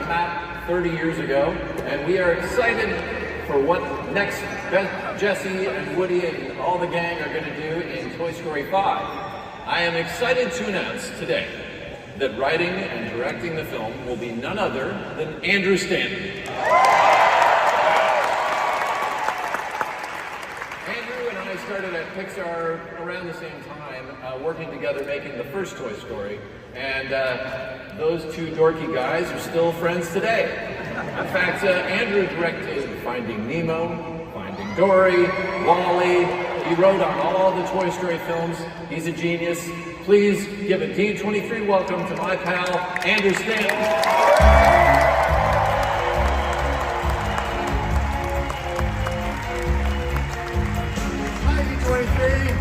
Matt 30 years ago, and we are excited for what next Jesse and Woody and all the gang are going to do in Toy Story 5. I am excited to announce today that writing and directing the film will be none other than Andrew Stanton. Andrew and I started at Pixar around the same time, working together making the first Toy Story, and those two dorky guys are still friends today. In fact, Andrew directed Finding Nemo, Finding Dory, WALL-E. He wrote on all the Toy Story films. He's a genius. Please give a D23 welcome to my pal, Andrew Stanton. Hi, D23.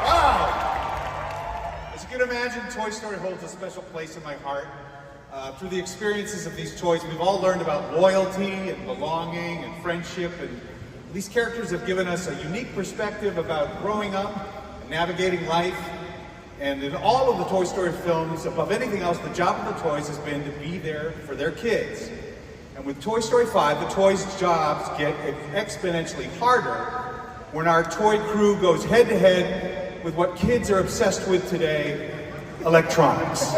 Wow! As you can imagine, Toy Story holds a special place in my heart. Through the experiences of these toys, we've all learned about loyalty and belonging and friendship, and these characters have given us a unique perspective about growing up and navigating life. And in all of the Toy Story films, above anything else, the job of the toys has been to be there for their kids. And with Toy Story 5, the toys' jobs get exponentially harder when our toy crew goes head-to-head with what kids are obsessed with today, electronics.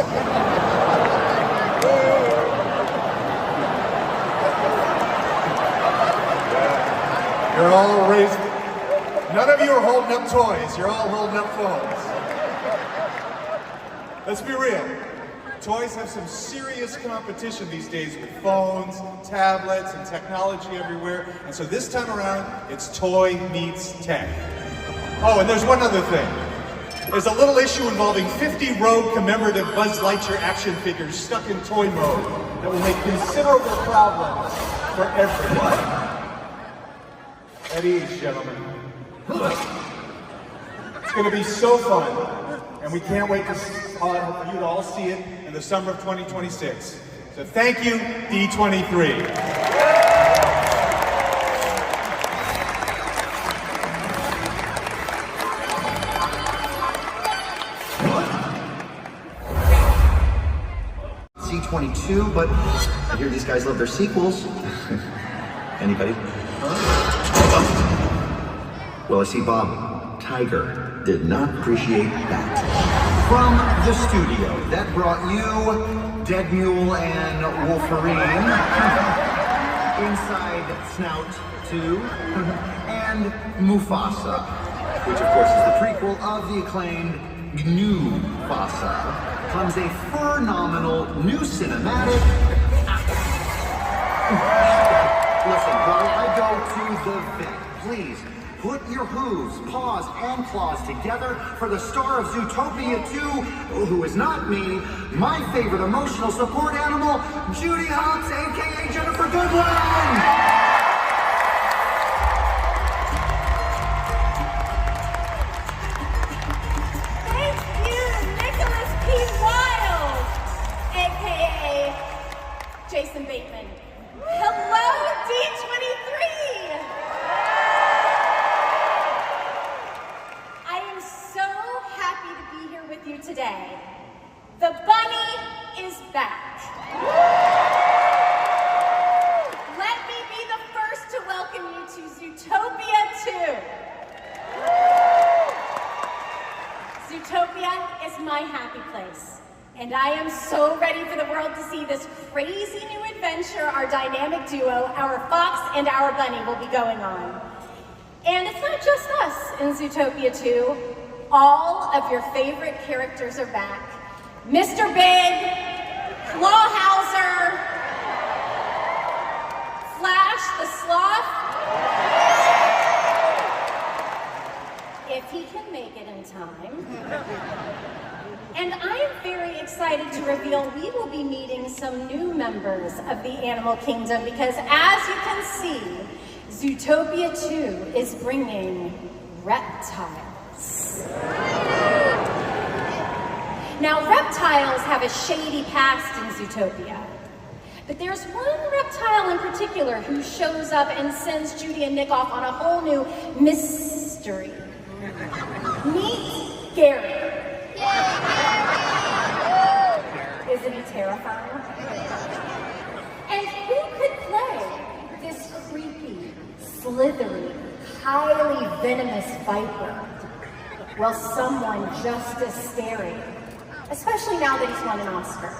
You're all raised. None of you are holding up toys. You're all holding up phones. Let's be real. Toys have some serious competition these days with phones, tablets, and technology everywhere. And so this time around, it's toy meets tech. Oh, and there's one other thing. There's a little issue involving 50 rogue commemorative Buzz Lightyear action figures stuck in toy mode that will make considerable problems for everyone. At ease, gentlemen. It's going to be so fun, and we can't wait for you to all see it in the summer of 2026. So thank you, D23. C-22, but I hear these guys love their sequels. Anybody? Well, I see Bob Tiger did not appreciate that. From the studio that brought you Dead Mule and Wolverine, Inside Snout 2, and Mufasa, which of course is the prequel of the acclaimed GNU Mufasa, comes a phenomenal new cinematic. Listen, while I go to the vet, please put your hooves, paws, and claws together for the star of Zootopia 2, who is not me, my favorite emotional support animal, Judy Hopps, aka Jennifer Goodwin! Jason Bateman. Hello, D23! I am so happy to be here with you today. The bunny is back. Let me be the first to welcome you to Zootopia 2. Zootopia is my happy place. And I am so ready for the world to see this crazy new adventure our dynamic duo, our fox and our bunny, will be going on. And it's not just us in Zootopia 2. All of your favorite characters are back. Mr. Big, Clawhauser, Flash the Sloth, if he can make it in time. And I am very excited to reveal we will be meeting some new members of the animal kingdom because, as you can see, Zootopia 2 is bringing reptiles. Now, reptiles have a shady past in Zootopia. But there's one reptile in particular who shows up and sends Judy and Nick off on a whole new mystery. Meet Gary. Is Isn't he terrifying? And who could play this creepy, slithery, highly venomous viper? Well, someone just as scary, especially now that he's won an Oscar.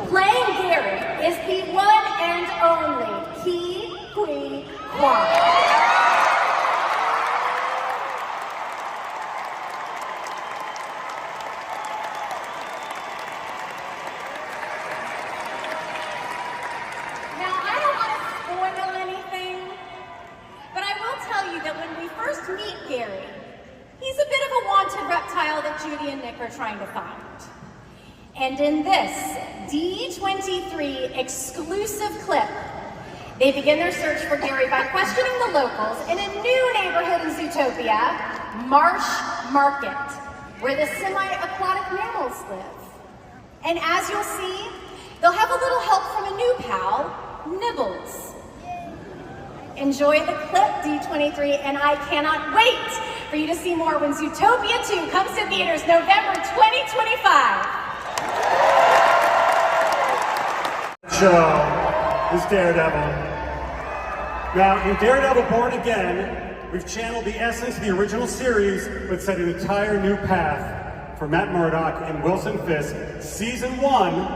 Playing Gary is the one and only Ke Huy Quan. Gary. He's a bit of a wanted reptile that Judy and Nick are trying to find. And in this D23 exclusive clip, they begin their search for Gary by questioning the locals in a new neighborhood in Zootopia, Marsh Market, where the semi-aquatic mammals live. And as you'll see, they'll have a little help from a new pal, Nibbles. Enjoy the clip, D23, and I cannot wait for you to see more when Zootopia 2 comes to theaters November 2025. Show is Daredevil. Now, in Daredevil Born Again, we've channeled the essence of the original series, but set an entire new path for Matt Murdock and Wilson Fisk. Season 1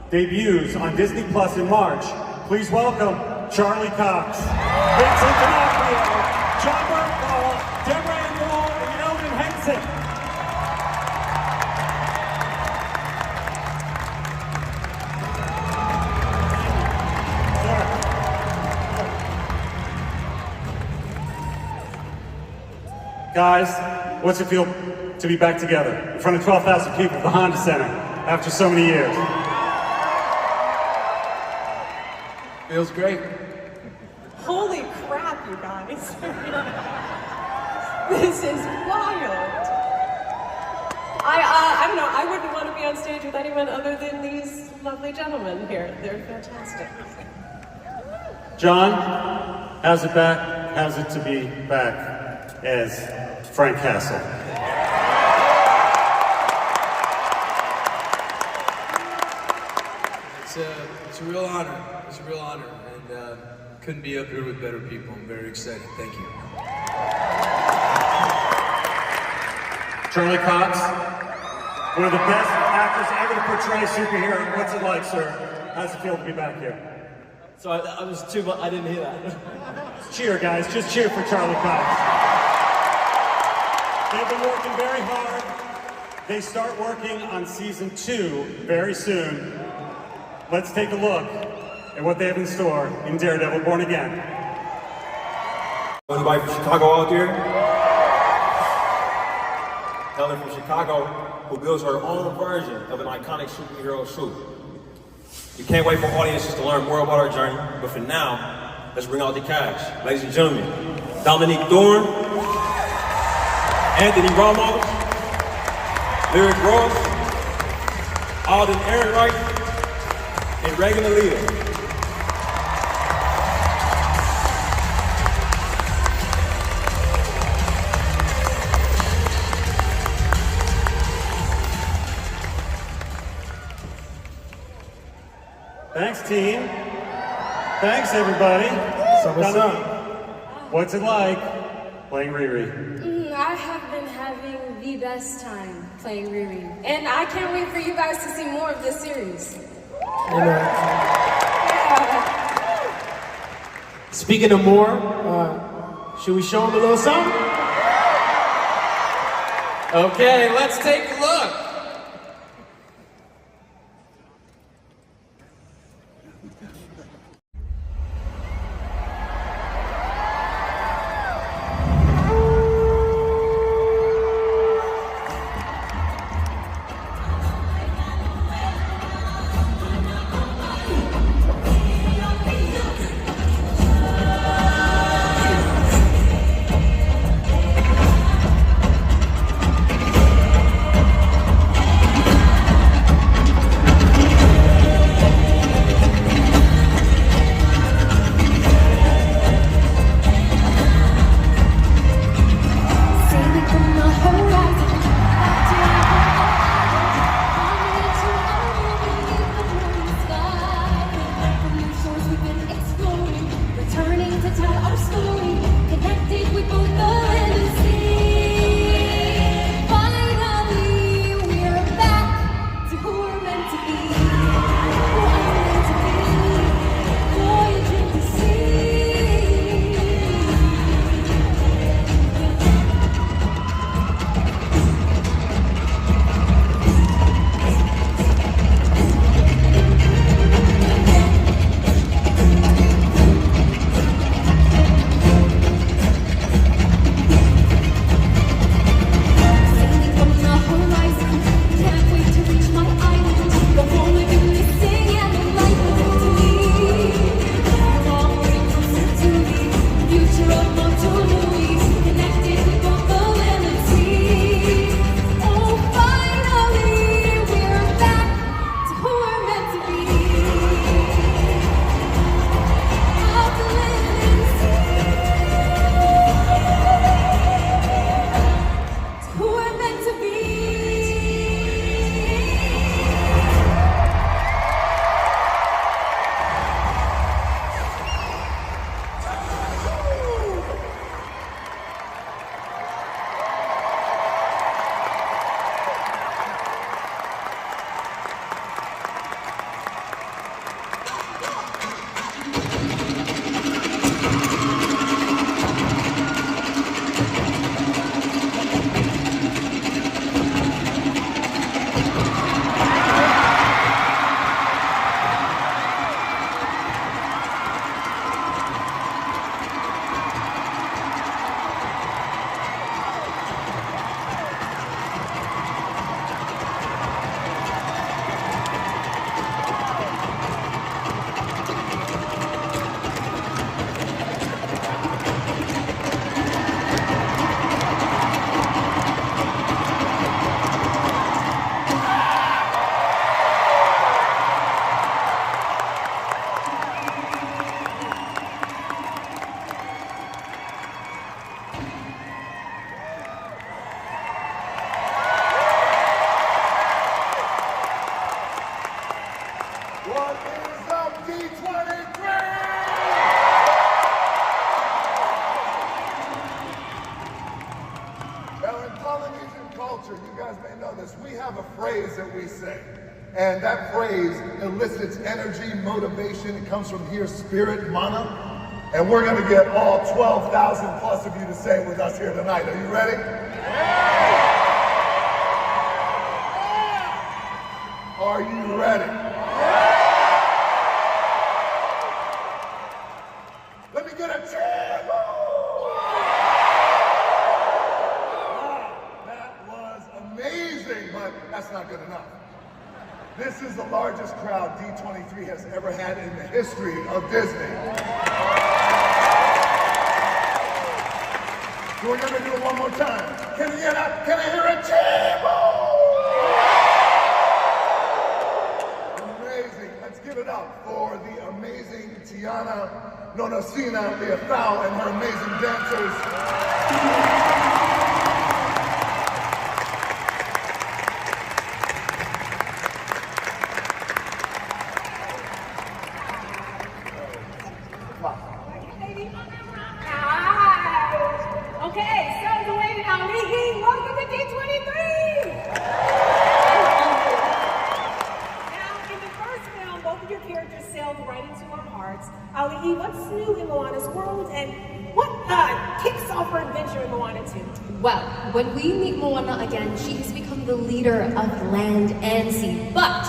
debuts on Disney Plus in March. Please welcome Charlie Cox, Vincent D'Onofrio, John Bernthal, Deborah Ann Moore, and Elvin Henson. Guys, what's it feel to be back together in front of 12,000 people at the Honda Center after so many years? Feels great. Holy crap, you guys. This is wild. I don't know, I wouldn't want to be on stage with anyone other than these lovely gentlemen here. They're fantastic. John, how's it back? How's it to be back as Frank Castle? It's a real honor. It's a real honor, and couldn't be up here with better people. I'm very excited. Thank you. Charlie Cox, one of the best actors ever to portray a superhero. What's it like, sir? How's it feel to be back here? So I was too much. I didn't hear that. Cheer, guys. Just cheer for Charlie Cox. They've been working very hard. They start working on season 2 very soon. Let's take a look at what they have in store in Daredevil Born Again. Anybody from Chicago out there? Helen from Chicago, who builds her own version of an iconic superhero suit. We can't wait for audiences to learn more about our journey, but for now, let's bring out the cast. Ladies and gentlemen, Dominique Thorne, Anthony Ramos, Lyric Ross, Alden Ehrenreich, and Reagan Alita. Thanks, team. Thanks, everybody. So what's up? What's it like playing Riri? I have been having the best time playing Riri. And I can't wait for you guys to see more of this series. Speaking of more, should we show them a little something? Okay, let's take a look. What is up, D23? Now, in Polynesian culture, you guys may know this, we have a phrase that we say. And that phrase elicits energy, motivation. It comes from here, spirit, mana. And we're going to get all 12,000 plus of you to say it with us here tonight. Are you ready? Are you ready? Let me get a cheer! That was amazing, but that's not good enough. This is the largest crowd D23 has ever had in the history of Disney. So we're gonna do it one more time. Can I hear a cheer? Amazing. Let's give it up for the amazing Tiana Nonasina Leafau and her amazing dancers. Ali, what's new in Moana's world, and what kicks off her adventure in Moana 2? Well, when we meet Moana again, she has become the leader of land and sea. But,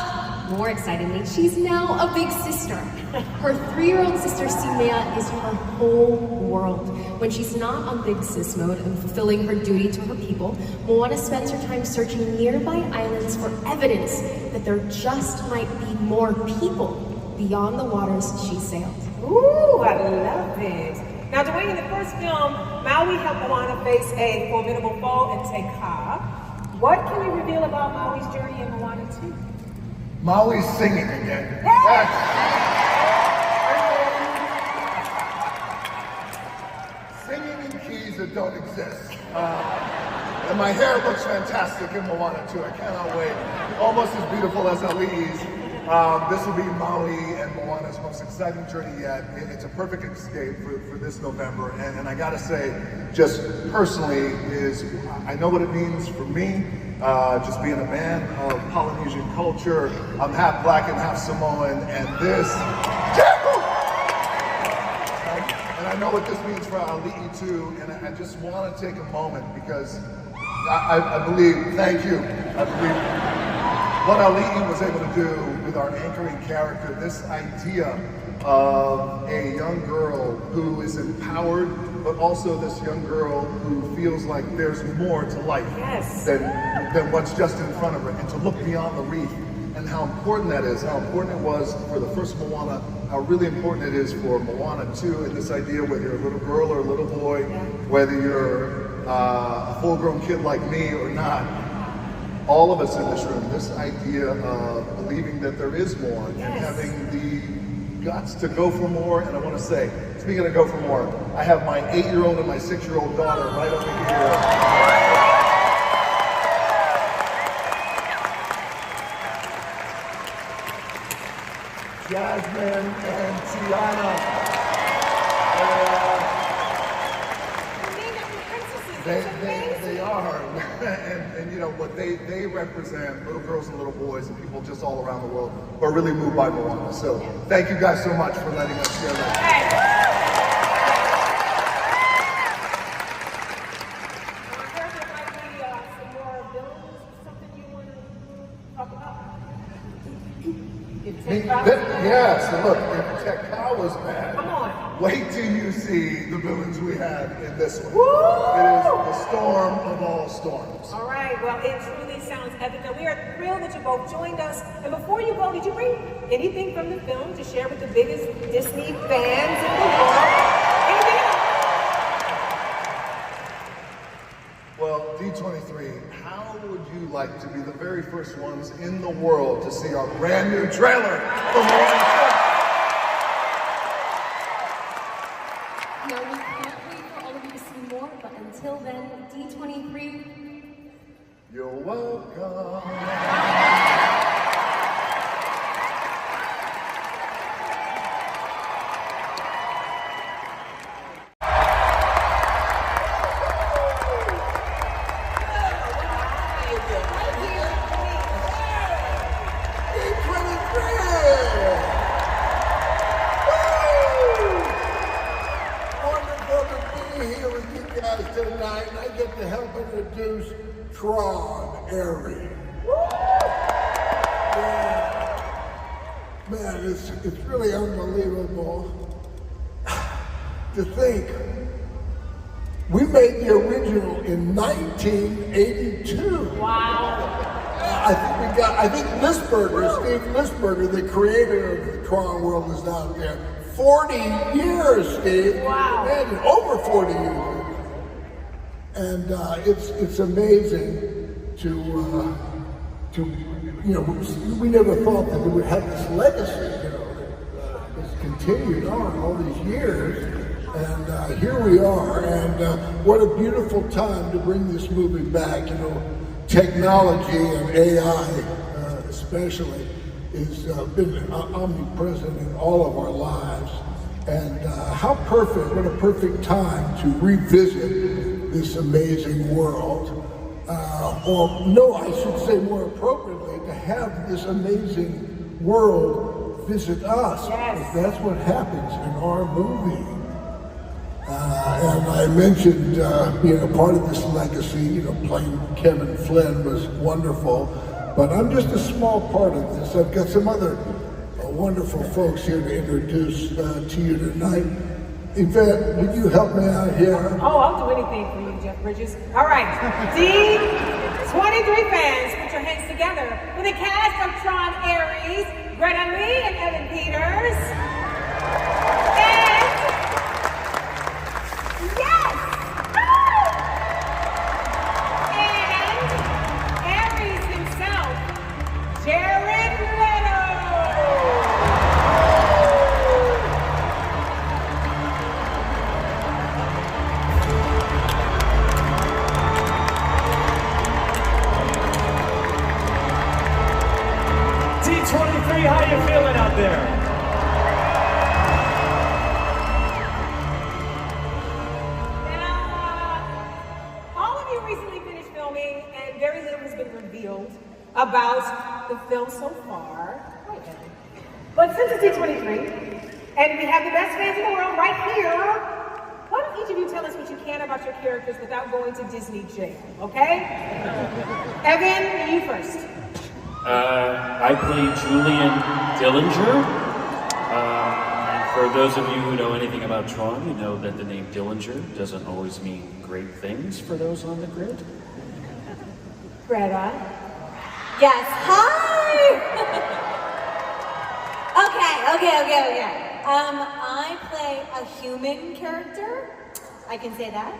more excitingly, she's now a big sister. Her 3-year-old sister, Simea, is her whole world. When she's not on big sis mode and fulfilling her duty to her people, Moana spends her time searching nearby islands for evidence that there just might be more people beyond the waters she sailed. Ooh, I love it. Now, Dwayne, in the first film, Maui helped Moana face a formidable foe and take Ka. What can we reveal about Maui's journey in Moana 2? Maui's singing again. Singing in keys that don't exist. And my hair looks fantastic in Moana 2. I cannot wait. Almost as beautiful as Ali'i's. This will be Maui and Moana's most exciting journey yet. It's a perfect escape for this November. And I gotta say, just personally, I know what it means for me, just being a man of Polynesian culture. I'm half black and half Samoan, and this, and I know what this means for Ali'i too, and I just wanna take a moment because I believe, thank you, I believe what Ali'i was able to do with our anchoring character, this idea of a young girl who is empowered, but also this young girl who feels like there's more to life than what's just in front of her, and to look beyond the reef, and how important that is, how important it was for the first Moana, how really important it is for Moana 2, and this idea whether you're a little girl or a little boy, whether you're a full-grown kid like me or not, all of us in this room, this idea of believing that there is more and having the guts to go for more. And I want to say, speaking of go for more, I have my 8-year-old and my 6-year-old daughter right over here. Jasmine and Tiana. They are, and you know what they represent, little girls and little boys and people just all around the world who are really moved by Moana. So thank you guys so much for letting us share that. Yes, and look, if Tekka was bad, wait till you see the villains we have in this one. Woo! It is the storm of all storms. All right, well, it truly sounds epic. Now, we are thrilled that you both joined us. And before you go, did you bring anything from the film to share with the biggest Disney fans in the world? Anything else? Well, D23, how would you like to be the very first ones in the world to see our brand new trailer for Moana 2? No, we can't wait for all of you to see more, but until then, D23, you're welcome. airy. Yeah. Man, it's really unbelievable to think we made the original in 1982. Wow. I think Lisberger, Steve Lisberger, the creator of the Tron world, is out there. 40 years, Steve. Wow. Imagine, over 40 years. And it's amazing to we never thought that we would have this legacy, that has continued on all these years. And here we are, and what a beautiful time to bring this movie back. Technology and AI, especially, has been omnipresent in all of our lives. And how perfect, what a perfect time to revisit this amazing world. I should say more appropriately, to have this amazing world visit us. Yes. That's what happens in our movie. And I mentioned being a part of this legacy, playing Kevin Flynn was wonderful, but I'm just a small part of this. I've got some other wonderful folks here to introduce to you tonight. Yvette, would you help me out here? Oh, I'll do anything for you, Jeff Bridges. All right, D23 fans, put your hands together for the cast of Tron Ares, Greta Lee and Evan Peters. And yes! And Ares himself, Jared Leto. D23, how you feeling out there? About the film so far. But since it's D23, and we have the best fans in the world right here, why don't each of you tell us what you can about your characters without going to Disney jail, okay? Evan, you first. I play Julian Dillinger. And for those of you who know anything about Tron, you know that the name Dillinger doesn't always mean great things for those on the grid. Greta. Yes, hi! Okay. I play a human character, I can say that,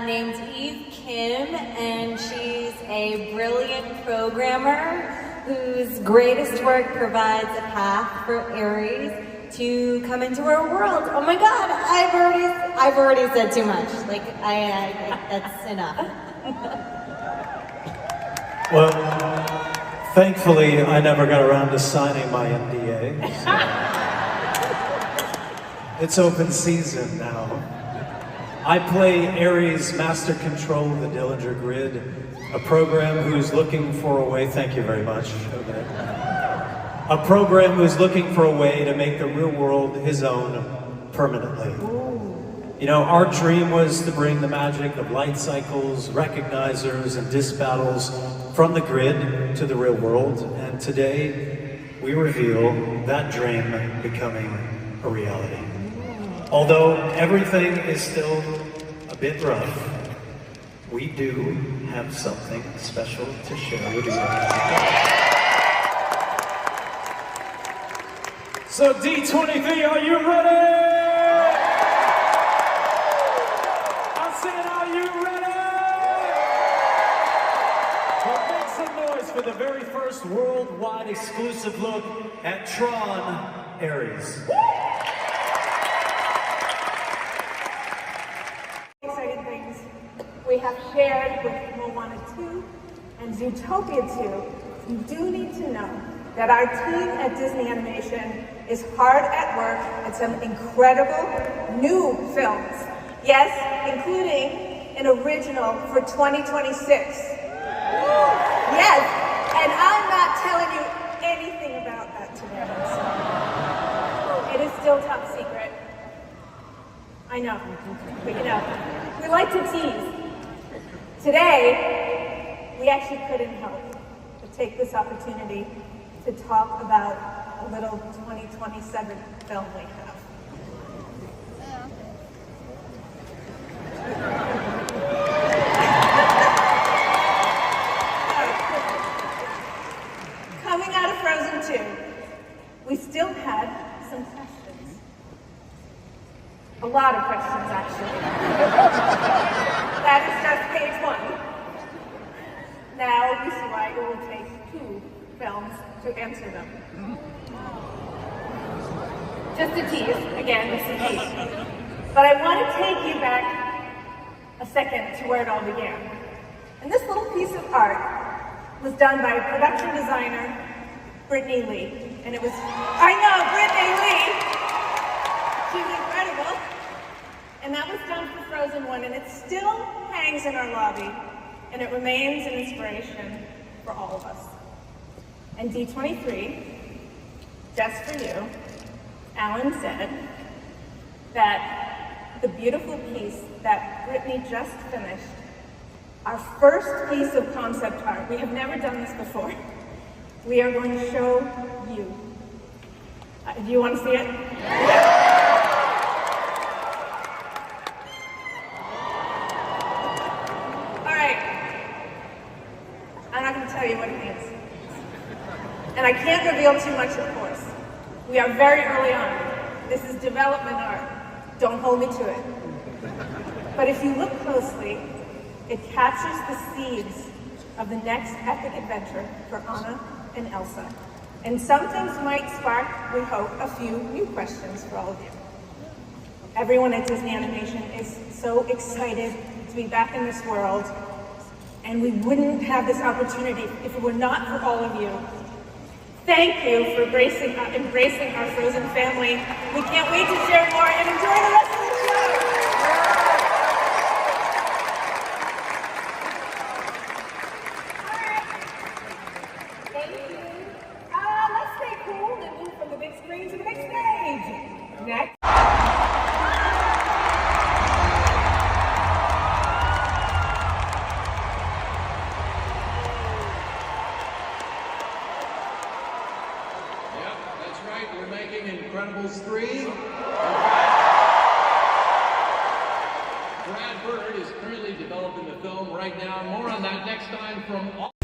named Eve Kim, and she's a brilliant programmer whose greatest work provides a path for Ares to come into our world. Oh my God, I've already said too much. That's enough. Well, thankfully, I never got around to signing my NDA. So it's open season now. I play Ares Master Control of the Dillinger Grid, a program who's looking for a way, thank you very much. Okay. A program who's looking for a way to make the real world his own permanently. Our dream was to bring the magic of light cycles, recognizers, and disc battles from the grid to the real world, and today we reveal that dream becoming a reality. Although everything is still a bit rough, we do have something special to share with you. So D23, are you ready? For the very first worldwide exclusive look at Tron Ares. Exciting things we have shared with Moana 2 and Zootopia 2. You do need to know that our team at Disney Animation is hard at work at some incredible new films. Yes, including an original for 2026. Yes, and I'm not telling you anything about that today. So it is still top secret. I know, but we like to tease. Today, we actually couldn't help but take this opportunity to talk about a little 2027 film we have. Coming out of Frozen 2, we still had some questions. A lot of questions, actually. That is just page 1. Now you see why it will take 2 films to answer them. Just a tease, again, it's a tease. But I want to take you back a second to where it all began. And this little piece of art was done by production designer Brittany Lee. And it was, I know, Brittany Lee! She's incredible. And that was done for Frozen 1, and it still hangs in our lobby. And it remains an inspiration for all of us. And D23, just for you, Alan said that the beautiful piece that Brittany just finished, our first piece of concept art, we have never done this before, we are going to show you. Do you want to see it? All right. I'm not going to tell you what it means. And I can't reveal too much, of course. We are very early on. This is development art. Don't hold me to it. But if you look closely, it captures the seeds of the next epic adventure for Anna and Elsa. And some things might spark, we hope, a few new questions for all of you. Everyone at Disney Animation is so excited to be back in this world, and we wouldn't have this opportunity if it were not for all of you. Thank you for embracing our Frozen family. We can't wait to share more and enjoy the rest of the show. Thank you. Let's stay cool and move from the big screen to the big stage. Next. We're making Incredibles 3. Brad Bird is currently developing the film right now. More on that next time from all